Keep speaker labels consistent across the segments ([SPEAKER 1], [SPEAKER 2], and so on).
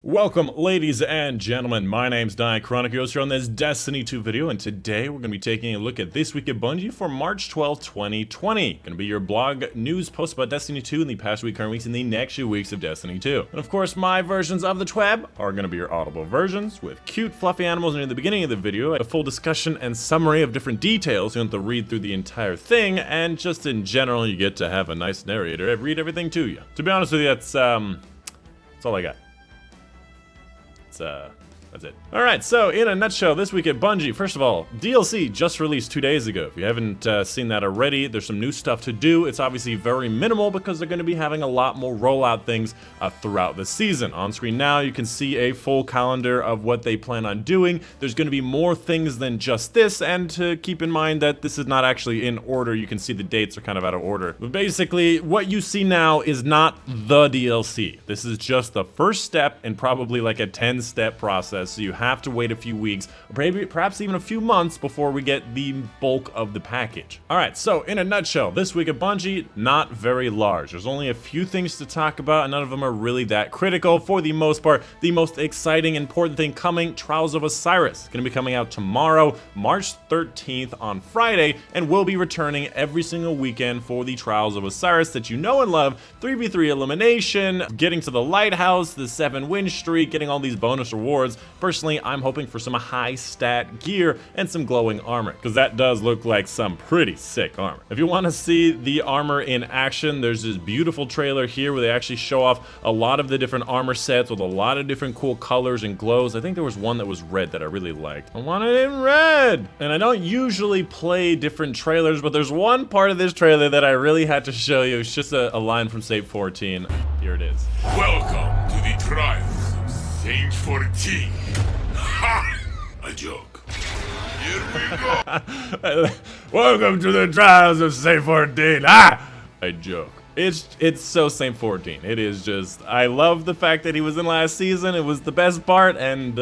[SPEAKER 1] Welcome, ladies and gentlemen. My name's Dychronic. You're here on this Destiny 2 video, and today we're going to be taking a look at this week at Bungie for March 12, 2020. Going to be your blog news post about Destiny 2 in the past week, current weeks, and the next few weeks of Destiny 2. And of course, my versions of the TWAB are going to be your audible versions with cute, fluffy animals near the beginning of the video, a full discussion and summary of different details. You don't have to read through the entire thing, and just in general, you get to have a nice narrator read everything to you. To be honest with you, that's all I got. That's it. Alright, so in a nutshell, this week at Bungie, first of all, DLC just released 2 days ago. If you haven't seen that already, there's some new stuff to do. It's obviously very minimal because they're going to be having a lot more rollout things throughout the season. On screen now, you can see a full calendar of what they plan on doing. There's going to be more things than just this, and to keep in mind that this is not actually in order. You can see the dates are kind of out of order. But basically, what you see now is not the DLC. This is just the first step in probably like a 10-step process. So you have to wait a few weeks, or perhaps even a few months before we get the bulk of the package. Alright, so in a nutshell, this week at Bungie, not very large. There's only a few things to talk about, and none of them are really that critical. For the most part, the most exciting, important thing coming, Trials of Osiris. It's going to be coming out tomorrow, March 13th on Friday, and will be returning every single weekend for the Trials of Osiris that you know and love. 3v3 elimination, getting to the lighthouse, the 7-win streak, getting all these bonus rewards. Personally, I'm hoping for some high stat gear and some glowing armor, because that does look like some pretty sick armor. If you want to see the armor in action, there's this beautiful trailer here where they actually show off a lot of the different armor sets with a lot of different cool colors and glows. I think there was one that was red that I really liked. I want it in red! And I don't usually play different trailers, but there's one part of this trailer that I really had to show you. It's just a line from Saint 14. Here it is.
[SPEAKER 2] Welcome to the Trials of Saint 14. Ha! A joke. Here we go.
[SPEAKER 1] Welcome to the Trials of Saint 14. Ah! A joke. It's so Saint 14. It is just, I love the fact that he was in last season. It was the best part, and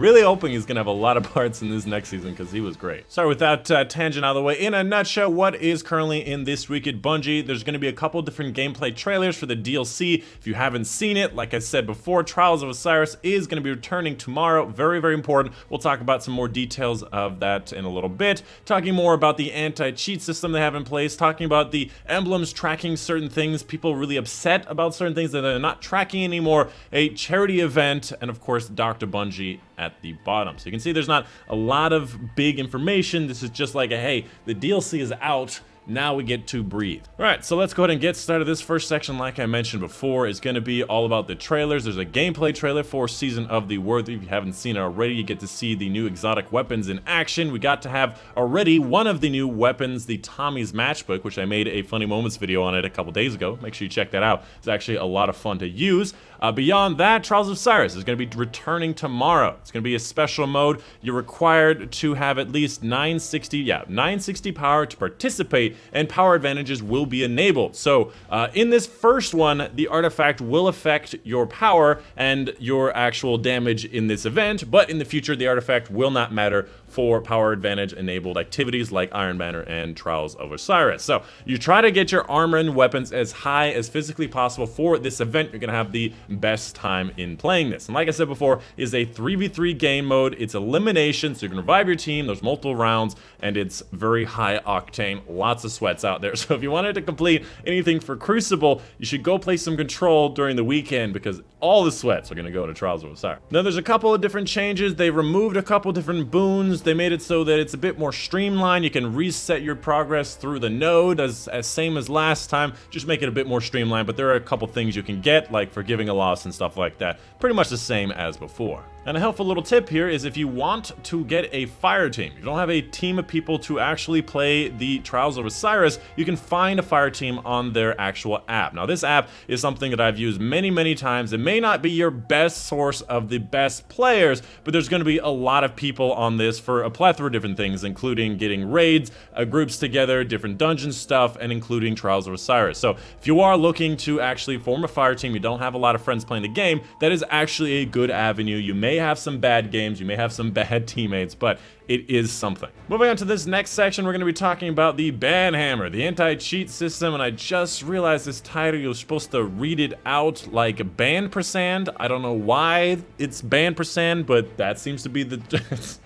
[SPEAKER 1] really hoping he's gonna have a lot of parts in this next season because he was great. Sorry, with that tangent out of the way, in a nutshell, what is currently in this week at Bungie? There's gonna be a couple different gameplay trailers for the DLC. If you haven't seen it, like I said before, Trials of Osiris is gonna be returning tomorrow. Very, very important. We'll talk about some more details of that in a little bit. Talking more about the anti-cheat system they have in place. Talking about the emblems tracking certain things, people really upset about certain things that they're not tracking anymore, a charity event, and of course Dr. Bunji at the bottom. So you can see there's not a lot of big information. This is just like a, hey, the DLC is out, now we get to breathe. All right, so let's go ahead and get started. This first section, like I mentioned before, is going to be all about the trailers. There's a gameplay trailer for Season of the Worthy. If you haven't seen it already, you get to see the new exotic weapons in action. We got to have already one of the new weapons, the Tommy's Matchbook, which I made a Funny Moments video on it a couple days ago. Make sure you check that out. It's actually a lot of fun to use. Beyond that, Trials of Osiris is going to be returning tomorrow. It's going to be a special mode. You're required to have at least 960 power to participate, and power advantages will be enabled. So in this first one, the artifact will affect your power and your actual damage in this event, but in the future, the artifact will not matter for power advantage enabled activities like Iron Banner and Trials of Osiris. So you try to get your armor and weapons as high as physically possible for this event. You're gonna have the best time in playing this. And like I said before, is a 3v3 game mode. It's elimination, so you can revive your team. There's multiple rounds, and it's very high octane, lots of sweats out there. So if you wanted to complete anything for Crucible, you should go play some Control during the weekend, because all the sweats are gonna go to Trials of Osiris. Now there's a couple of different changes. They removed a couple different boons. They made it so that it's a bit more streamlined. You can reset your progress through the node as same as last time, just make it a bit more streamlined, but there are a couple things you can get, like forgiving a loss and stuff like that. Pretty much the same as before. And a helpful little tip here is if you want to get a fire team, you don't have a team of people to actually play the Trials of Osiris, you can find a fire team on their actual app. Now this app is something that I've used many, many times. It may not be your best source of the best players, but there's going to be a lot of people on this for a plethora of different things, including getting raids, groups together, different dungeon stuff, and including Trials of Osiris. So if you are looking to actually form a fire team, you don't have a lot of friends playing the game, that is actually a good avenue. You may may have some bad games, you may have some bad teammates, but it is something. Moving on to this next section, we're going to be talking about the Banhammer, the anti-cheat system, and I just realized this title, you're supposed to read it out like ban %. I don't know why it's ban %, but that seems to be the...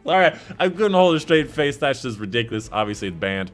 [SPEAKER 1] Alright, I couldn't hold a straight face, that's just ridiculous. Obviously it's banned,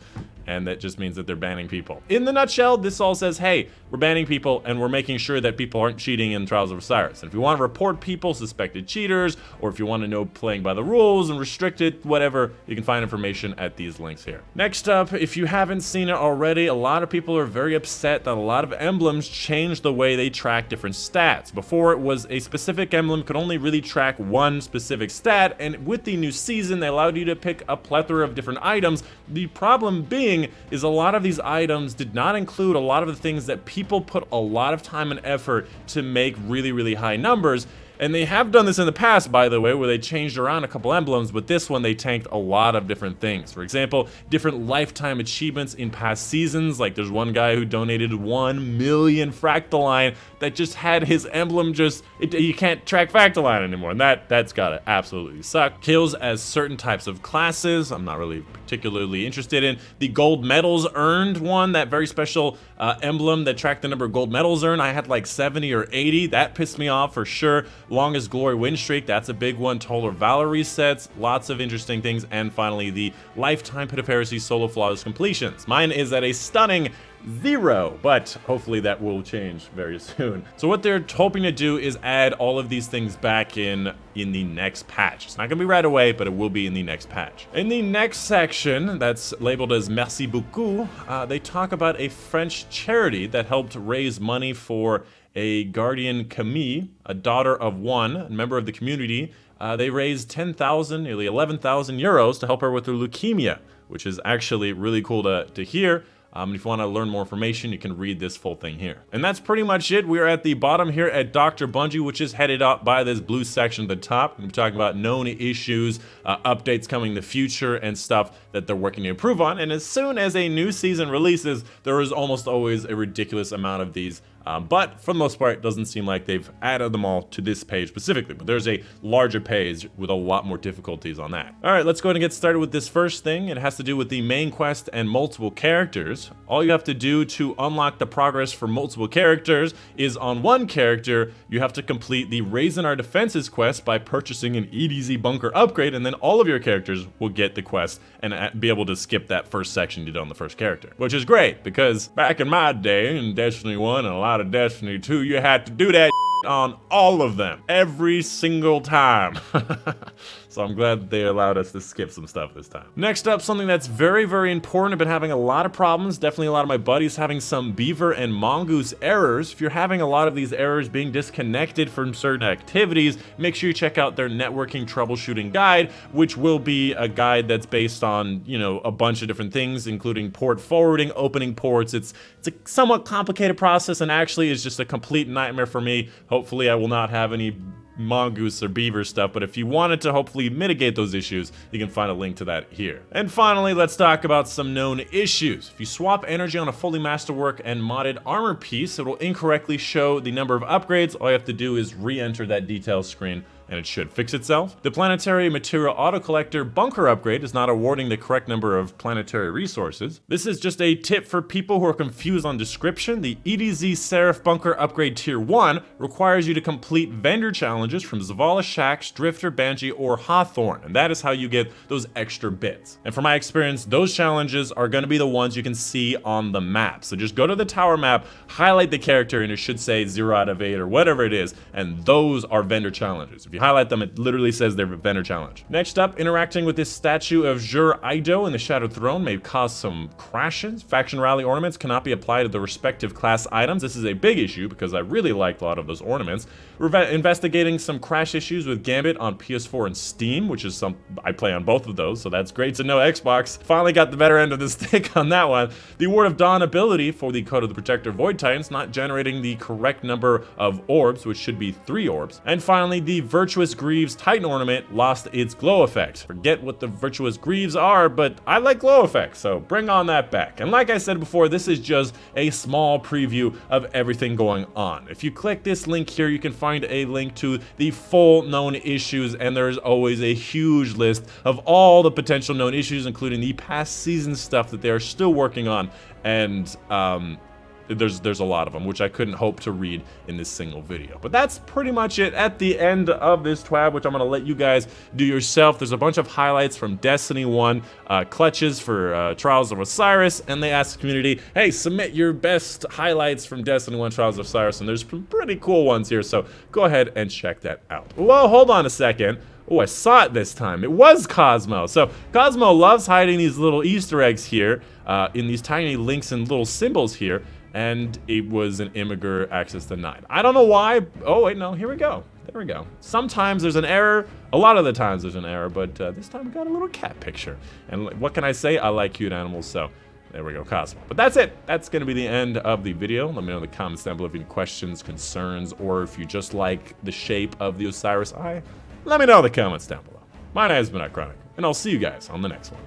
[SPEAKER 1] and that just means that they're banning people. In the nutshell, this all says, hey, we're banning people and we're making sure that people aren't cheating in Trials of Osiris. And if you want to report people, suspected cheaters, or if you want to know playing by the rules and restrict it, whatever, you can find information at these links here. Next up, if you haven't seen it already, a lot of people are very upset that a lot of emblems changed the way they track different stats. Before, it was a specific emblem could only really track one specific stat, and with the new season, they allowed you to pick a plethora of different items. The problem being is a lot of these items did not include a lot of the things that people put a lot of time and effort to make really, really high numbers. And they have done this in the past, by the way, where they changed around a couple emblems, but this one they tanked a lot of different things. For example, different lifetime achievements in past seasons, like there's one guy who donated 1 million Fractaline that just had his emblem you can't track Fractaline anymore, and that's gotta absolutely suck. Kills as certain types of classes, I'm not really particularly interested in. The gold medals earned one, that very special emblem that tracked the number of gold medals earned, I had like 70 or 80, that pissed me off for sure. Longest glory win streak, that's a big one. Total valor resets, lots of interesting things. And finally, the lifetime pit of heresy solo flawless completions. Mine is at a stunning 0, but hopefully that will change very soon. So what they're hoping to do is add all of these things back in the next patch. It's not gonna be right away, but it will be in the next patch. In the next section, that's labeled as Merci beaucoup, they talk about a French charity that helped raise money for a guardian Camille, a daughter of one, a member of the community. They raised 10,000, nearly 11,000 euros to help her with her leukemia, which is actually really cool to hear. If you want to learn more information, you can read this full thing here. And that's pretty much it. We're at the bottom here at Dr. Bungie, which is headed up by this blue section at the top. We're talking about known issues, updates coming in the future, and stuff that they're working to improve on. And as soon as a new season releases, there is almost always a ridiculous amount of these. But for the most part, it doesn't seem like they've added them all to this page specifically, but there's a larger page with a lot more difficulties on that. All right, let's go ahead and get started with this first thing. It has to do with the main quest and multiple characters. All you have to do to unlock the progress for multiple characters is on one character, you have to complete the Raising Our Defenses quest by purchasing an EDZ bunker upgrade, and then all of your characters will get the quest and be able to skip that first section you did on the first character, which is great because back in my day in Destiny 1 and a lot of Destiny 2, you had to do that on all of them every single time. So I'm glad they allowed us to skip some stuff this time. Next up, something that's very, very important. I've been having a lot of problems. Definitely a lot of my buddies having some beaver and mongoose errors. If you're having a lot of these errors being disconnected from certain activities, make sure you check out their networking troubleshooting guide, which will be a guide that's based on, you know, a bunch of different things, including port forwarding, opening ports. It's a somewhat complicated process and actually is just a complete nightmare for me. Hopefully I will not have any mongoose or beaver stuff, but if you wanted to hopefully mitigate those issues, you can find a link to that here. And finally, let's talk about some known issues. If you swap energy on a fully masterwork and modded armor piece, it will incorrectly show the number of upgrades. All you have to do is re-enter that details screen and it should fix itself. The planetary material auto-collector bunker upgrade is not awarding the correct number of planetary resources. This is just a tip for people who are confused on description. The EDZ Seraph Bunker upgrade tier 1 requires you to complete vendor challenges from Zavala Shax, Drifter, Banji, or Hawthorne, and that is how you get those extra bits. And from my experience, those challenges are going to be the ones you can see on the map. So just go to the tower map, highlight the character, and it should say 0 out of 8 or whatever it is, and those are vendor challenges. If you highlight them, it literally says they're a vendor challenge. Next up, interacting with this statue of Jur Ido in the Shadowed Throne may cause some crashes. Faction rally ornaments cannot be applied to the respective class items. This is a big issue because I really liked a lot of those ornaments. We're investigating some crash issues with Gambit on PS4 and Steam, which is I play on both of those, so that's great to know. Xbox finally got the better end of the stick on that one. The Word of Dawn ability for the Code of the Protector Void Titans not generating the correct number of orbs, which should be 3 orbs. And finally, the Virtuous Greaves Titan Ornament lost its glow effect. Forget what the Virtuous Greaves are, but I like glow effects, so bring on that back. And like I said before, this is just a small preview of everything going on. If you click this link here, you can find a link to the full known issues, and there's always a huge list of all the potential known issues, including the past season stuff that they're still working on, and there's a lot of them, which I couldn't hope to read in this single video. But that's pretty much it at the end of this TWAB, which I'm going to let you guys do yourself. There's a bunch of highlights from Destiny 1, clutches for Trials of Osiris, and they asked the community, hey, submit your best highlights from Destiny 1 Trials of Osiris, and there's some pretty cool ones here, so go ahead and check that out. Whoa, hold on a second. Oh, I saw it this time. It was Cosmo. So Cosmo loves hiding these little Easter eggs here in these tiny links and little symbols here. And it was an Imgur access denied. I don't know why. Oh, wait, no, here we go. There we go. Sometimes there's an error. A lot of the times there's an error, but this time we got a little cat picture. And what can I say? I like cute animals, so there we go, Cosmo. But that's it. That's going to be the end of the video. Let me know in the comments down below if you have any questions, concerns, or if you just like the shape of the Osiris eye. Let me know in the comments down below. My name has been Dychronic, and I'll see you guys on the next one.